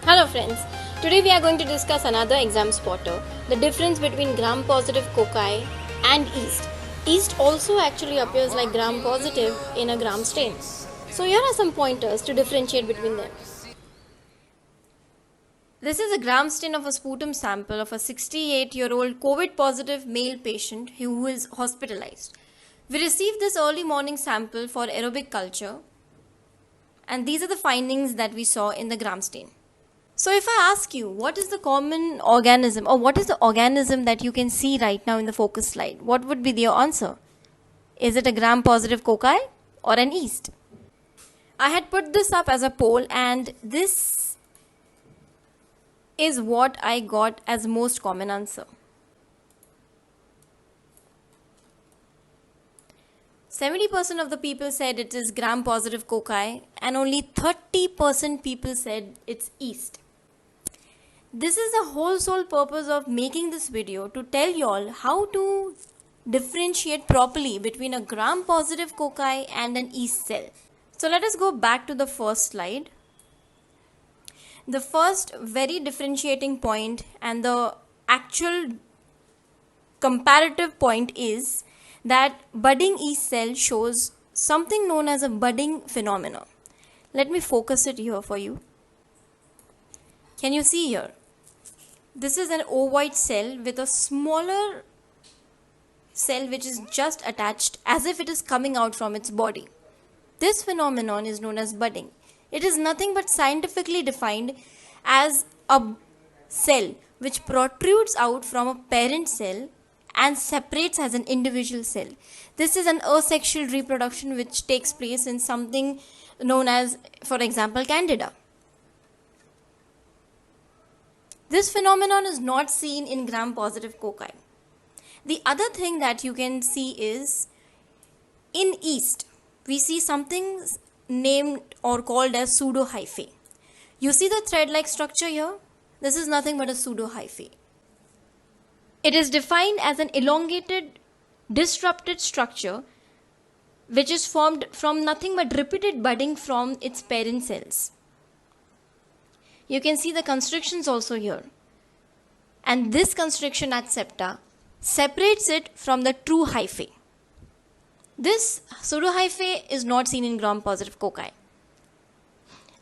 Hello friends, today we are going to discuss another exam spotter, the difference between gram-positive cocci and yeast. Yeast also actually appears like gram-positive in a gram stain. So here are some pointers to differentiate between them. This is a gram stain of a sputum sample of a 68-year-old COVID-positive male patient who is hospitalized. We received this early morning sample for aerobic culture, and these are the findings that we saw in the gram stain. So if I ask you, what is the common organism or what is the organism that you can see right now in the focus slide, what would be your answer? Is it a gram-positive cocci or an yeast? I had put this up as a poll, and this is what I got as most common answer. 70% of the people said it is gram-positive cocci and only 30% people said it's yeast. This is the whole sole purpose of making this video, to tell you all how to differentiate properly between a gram-positive cocci and an yeast cell. So let us go back to the first slide. The first very differentiating point and the actual comparative point is that budding yeast cell shows something known as a budding phenomena. Let me focus it here for you. Can you see here? This is an ovoid cell with a smaller cell which is just attached as if it is coming out from its body. This phenomenon is known as budding. It is nothing but scientifically defined as a cell which protrudes out from a parent cell and separates as an individual cell. This is an asexual reproduction which takes place in something known as, for example, Candida. This phenomenon is not seen in gram-positive cocci. The other thing that you can see is in yeast, we see something named or called as pseudohyphae. You see the thread-like structure here? This is nothing but a pseudohyphae. It is defined as an elongated, disrupted structure which is formed from nothing but repeated budding from its parent cells. You can see the constrictions also here. And this constriction at septa separates it from the true hyphae. This pseudohyphae is not seen in gram-positive cocci.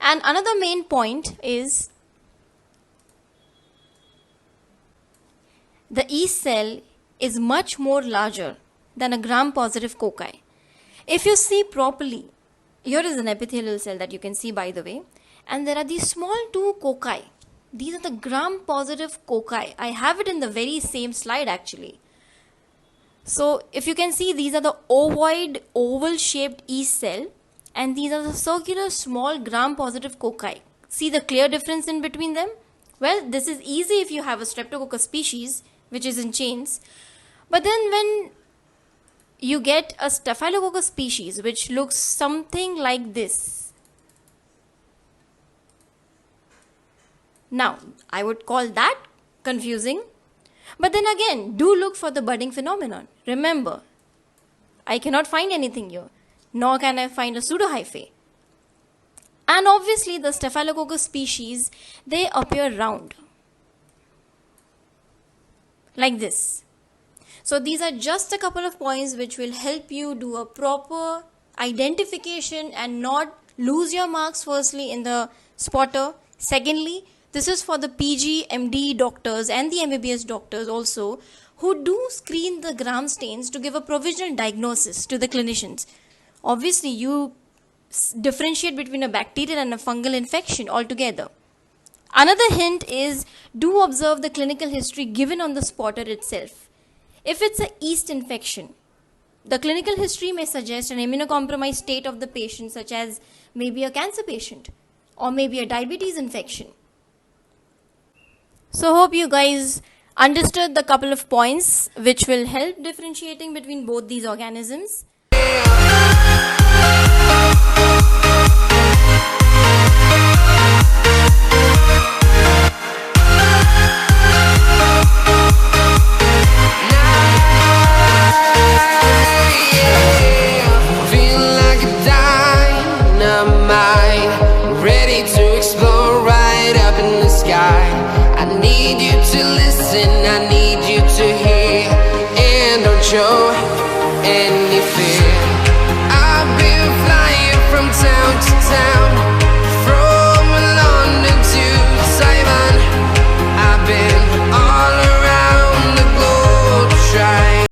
And another main point is the yeast cell is much more larger than a gram-positive cocci. If you see properly, here is an epithelial cell that you can see, by the way, and there are these small two cocci. These are the gram-positive cocci. I have it in the very same slide actually. So if you can see, these are the ovoid, oval-shaped yeast cell, and these are the circular small gram-positive cocci. See the clear difference in between them? Well, this is easy if you have a Streptococcus species which is in chains. But then when you get a Staphylococcus species which looks something like this. Now, I would call that confusing. But then again, do look for the budding phenomenon. Remember, I cannot find anything here, nor can I find a pseudohyphae. And obviously the Staphylococcus species, they appear round, like this. So these are just a couple of points which will help you do a proper identification and not lose your marks firstly in the spotter. Secondly, this is for the PG, MD doctors and the MBBS doctors also, who do screen the gram stains to give a provisional diagnosis to the clinicians. Obviously, you differentiate between a bacterial and a fungal infection altogether. Another hint is, do observe the clinical history given on the spotter itself. If it's a yeast infection, the clinical history may suggest an immunocompromised state of the patient, such as maybe a cancer patient or maybe a diabetes infection. So hope you guys understood the couple of points which will help differentiating between both these organisms. Ready to explore right up and to listen, I need you to hear, and don't show any